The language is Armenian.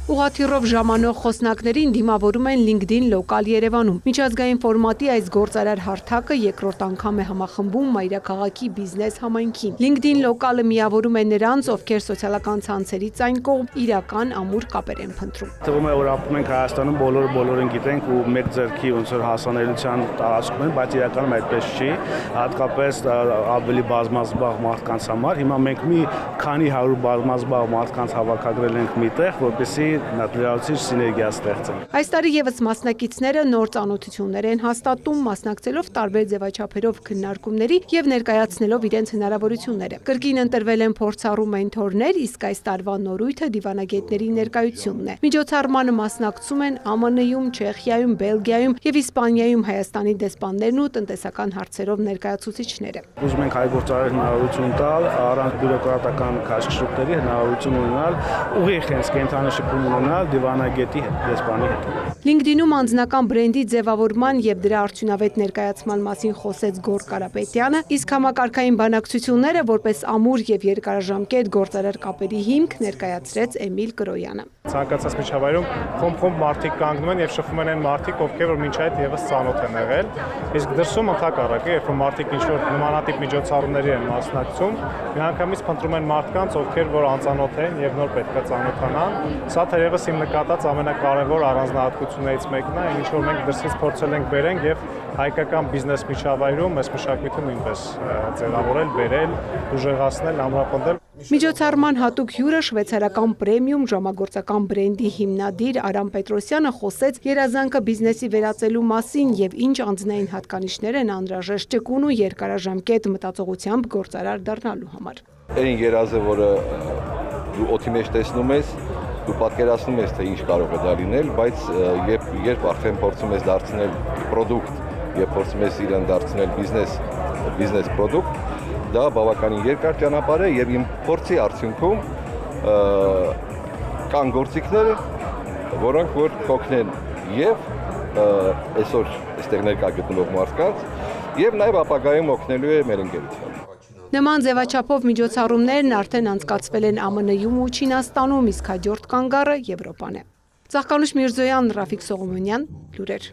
Ուղղաթիռով ժամանող խոսնակներին դիմավորում են LinkedIn լոկալ Երևանում։ Միջազգային ֆորմատի այս գործարար հարթակը երկրորդ անգամ է համախմբում մայրաքաղաքի բիզնես համայնքին։ LinkedIn լոկալը միավորում է նրանց, ովքեր սոցիալական ցանցերից այն կողմ իրական ամուր կապեր են փնտրում։ Թվում է, որ ապրում ենք Հայաստանում, բոլորին գիտենք ու մեկ ձեռքի ոնց որ հասանելիության տարածքում են, բայց իրականում այդպես չի, հատկապես ավելի բազմազբաղ մարդկանց համար։ Հիմա մենք մի քանի 100 բազմազբաղ մարդկանց հավաքագրել ենք միտեղ, որպեսզի լրացուցիչ սիներգիա ստեղծենք։ Այս տարի եւս մասնակիցները նոր ծանոթություններ են հաստատում, մասնակցելով տարբեր ձևաչափերով քննարկումների եւ ներկայացնելով իրենց հնարավորությունները։ Կրկին ընտրվել են փորձառու մենթորներ, իսկ այս տարվա նորույթը դիվանագետների ներկայությունն է։ Միջոցառմանը մասնակցում են ԱՄՆ-ում, Չեխիայում, Բելգիայում եւ Իսպանիայում Հայաստանի դեսպաններն ու տնտեսական հարցերով ներկայացուցիչները։ Ուզում ենք հայ գործարարին հնարավորություն տալ առանց բյուրոկրատական քաշքշուկների հնարավորություն ունենալ ուղիղ հենց կենտրոնի շփում ունենալ դիվանագետի հետ, դեսպանի հետ։ LinkedIn-ում անձնական բրենդի ձևավորման եւ դրա արդյունավետ ներկայացման մասին խոսեց Գոռ Կարապետյանը, իսկ համակարգային բանակցությունները որպես ամուր եւ երկարաժամկետ գործարար կապերի հիմք ներկայացրեց Էմիլ Կրոյանը։ Ցանկացած միջավայրում խումբ մարդիկ կանգնում են եւ շփվում են այն մարդիկ, ովքեր որ մինչ այդ եւս ծանոթ են եղել, իսկ դրսում ընդհակառակը, երբ որ մարդիկ ինչ-որ նմանատիպ միջոցառումների են մասնակցում, միանգամից փնտրում են մարդկանց, ովքեր որ անծանոթ են եւ նոր պետք է ծանոթանան։ Սա թերևս իմ նկատած ամենակարևոր առանձնահատկություններից մեկն է, ինչ որ մենք դրսից փորձել ենք բերենք եւ հայկական բիզնես միջավայրում այս մշակույթը նույնպես ձևավորել, բերել, ուժեղացնել, ամրապնդել։ Միջոցառման հատուկ հյուրը շվեյցարական պրեմիում ժամագործական բրենդի հիմնադիր Արամ Պետրոսյանը խոսեց երազանքը բիզնեսի վերածելու մասին եւ ինչ անձնային հատկանիշներ են անհրաժեշտ ճկուն ու երկարաժամկետ մտածողությամբ գործարար դառնալու համար։ Այն երազը, որը դու օդի մեջ տեսնում ես, դու պատկերացնում ես, թե ինչ կարող է դա լինել, բայց երբ արդեն փորձում ես դարձնել պրոդուկտ եւ փորձում ես իրեն դարձնել բիզնես պրոդուկտ, դա բավականին երկար ճանապարհ է եւ իմ փորձի արդյունքում կան գործիքներ, որոնք որ կօգնեն եւ այսօր այստեղ ներկա գտնվող մարդկանց եւ նաեւ ապագայում օգնելու է մեր ընկերությանը։ Նման ձևաչափով միջոցառումներն արդեն անցկացվել են ԱՄՆ-ում ու Չինաստանում, իսկ հաջորդ կանգառը Եվրոպան է։ Ծաղկանուշ Միրզոյան, Ռաֆիկ Սողոմոնյան, լուրեր։